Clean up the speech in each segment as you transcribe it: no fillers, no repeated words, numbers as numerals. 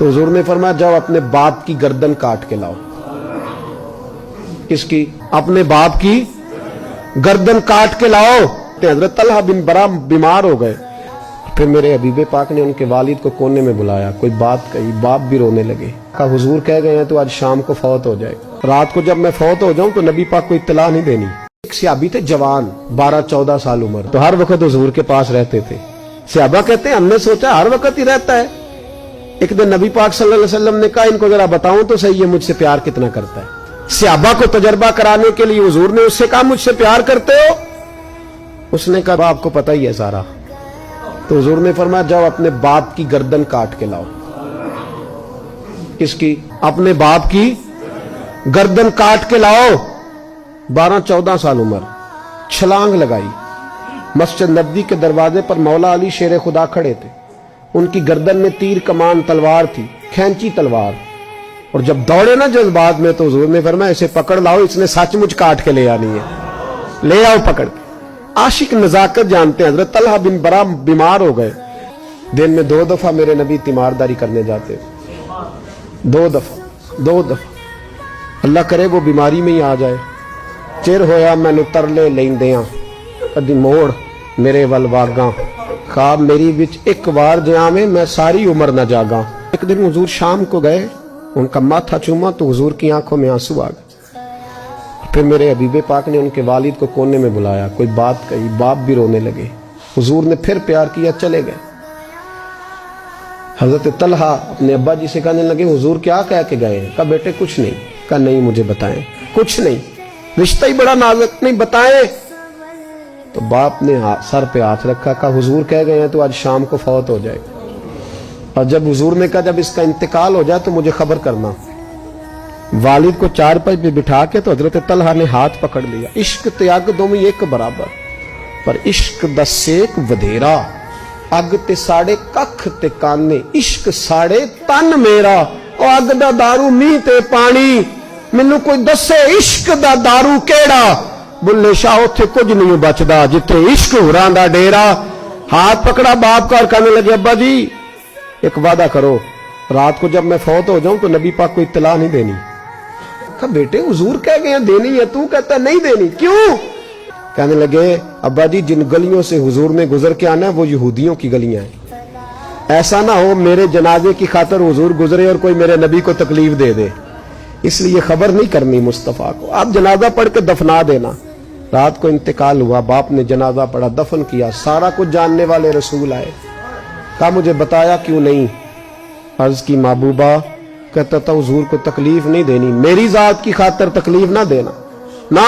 تو हुजूर ने फरमाया जाओ अपने बाप की गर्दन काट के लाओ। किसकी? अपने बाप की गर्दन काट के लाओ। हजरत तलहा बिन बरा बीमार हो गए। फिर मेरे हबीबे पाक ने उनके वालिद को कोने में बुलाया, कोई बात कही, बाप भी रोने लगे। कहा हुजूर कह गए हैं तो आज शाम को फौत हो जाए। रात को जब मैं फौत हो जाऊं तो नबी पाक को इत्तला नहीं देनी। एक सहाबी थे जवान, 12-14 साल उम्र, तो हर वक्त हुजूर के पास रहते थे। सहाबा कहते हैं हमने सोचा हर वक्त ही रहता है। एक दिन नबी पाक सल्लल्लाहु अलैहि वसल्लम ने कहा इनको जरा बताऊं तो सही, ये मुझसे प्यार कितना करता है। सहाबा को तजर्बा कराने के लिए हुजूर ने उससे कहा मुझसे प्यार करते हो? उसने कहा आपको पता ही है सारा। तो हुजूर ने फरमाया जाओ अपने बाप की गर्दन काट के लाओ। किसकी? अपने बाप की गर्दन काट के लाओ। 12-14 साल उम्र, छलांग लगाई। मस्जिद नबवी के दरवाजे पर मौला अली शेर खुदा खड़े थे। उनकी गर्दन में तीर कमान तलवार थी, खैंची तलवार। और जब दौड़े ना जज्बात में तो हुजूर ने फरमाया इसे पकड़ लाओ, इसने सचमुच काट के ले आनी है, ले आओ पकड़ के। आशिक नजाकत जानते हैं। हजरत तलहा बिन बरा बीमार हो गए। दिन में 2 दफा मेरे नबी तीमारदारी करने जाते, 2 दफा। अल्लाह करे वो बीमारी में ही आ जाए। चिर होया मैनू तरले लेंदियां, कदी मोड़ मेरे वल वागा, खाब मेरी विच एक बार जावे मैं सारी उम्र न जागा। एक दिन हुजूर शाम को गए, उनका माथा चूमा तो हुजूर की आंखों में आंसू आ गए। फिर मेरे हबीबे पाक ने उनके वालिद को कोने में बुलाया, कोई बात कही, बाप भी रोने लगे। हुजूर ने फिर प्यार किया, चले गए। हजरत तलहा अपने अब्बा जी से कहने लगे हुजूर क्या कह के गए? कहा बेटे कुछ नहीं। कहा नहीं मुझे बताएं। कुछ नहीं, रिश्ता ही बड़ा नाजुक, नहीं बताएं। तो बाप ने सर पे हाथ रखा, कहा हुजूर कह गए हैं तो आज शाम को फौत हो जाएगा। और जब हुजूर ने कहा जब इसका इंतकाल हो जाए तो मुझे खबर करना। वालिद को चारपाई पे बिठा के तो हजरत तलहा ने हाथ पकड़ लिया। इश्क त्याग दोवें एक बराबर, पर इश्क दा सेक वधेरा। अग ते साड़े कख ते काने, इश्क साड़े तन मेरा। ओ अग दा दारू मींह ते पानी, मैनू कोई दसे इश्क दा दारू केड़ा। बुल्ले शाह उत्थे कुछ नहीं बचदा जिथे इश्क हुरां दा डेरा। हाथ पकड़ा बाप का और कहने लगे अब्बा जी एक वादा करो, रात को जब मैं फौत हो जाऊं तो नबी पाक को इत्तला नहीं देनी। कहा बेटे हुजूर कह गए हैं देनी है, तू कहता नहीं देनी, क्यों? कहने लगे अब्बा जी जिन गलियों से हुजूर ने गुजर के आना है वो यहूदियों की गलियां हैं। ऐसा ना हो मेरे जनाजे की खातर हुजूर गुजरे और कोई मेरे नबी को तकलीफ दे दे, इसलिए खबर नहीं करनी मुस्तफा को। आप जनाजा पढ़ के दफना देना। रात को इंतकाल हुआ, बाप ने जनाजा पढ़ा, दफन किया। सारा कुछ जानने वाले रसूल आए। कहा मुझे बताया क्यों नहीं? अर्ज की महबूबा, कहता था हुजूर को तकलीफ नहीं देनी, मेरी जात की खातर तकलीफ ना देना, ना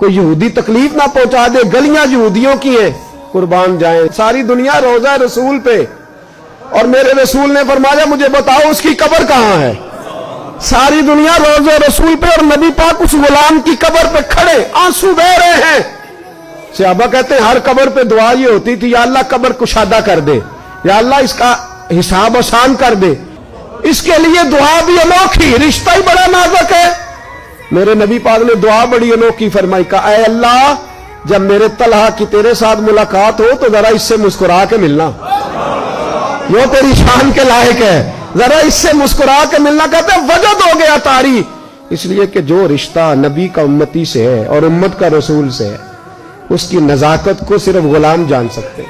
कोई यहूदी तकलीफ ना पहुंचा दे। गलियां यहूदियों की हैं, कुर्बान जाए। सारी दुनिया रोजा रसूल पे, और मेरे रसूल ने फरमाया मुझे बताओ उसकी कब्र कहां है। सारी दुनिया रोजा रसूल पे और नबी पाक उस गुलाम की कब्र पे खड़े आंसू बह रहे हैं। सहाबा कहते हैं हर कब्र पे दुआ ये होती थी या अल्लाह कब्र कुशादा कर दे, या अल्लाह इसका हिसाब आसान कर दे। इसके लिए दुआ भी अनोखी, रिश्ता ही बड़ा नाजुक है। मेरे नबी पाक ने दुआ बड़ी अनोखी फरमाई, कहा ऐ अल्लाह जब मेरे तलहा की तेरे साथ मुलाकात हो तो जरा इससे मुस्कुरा के मिलना, वो तेरी शान के लायक है, जरा इससे मुस्कुरा के मिलना। कहते वजद हो गया तारी, इसलिए कि जो रिश्ता नबी का उम्मती से है और उम्मत का रसूल से है उसकी नजाकत को सिर्फ गुलाम जान सकते हैं।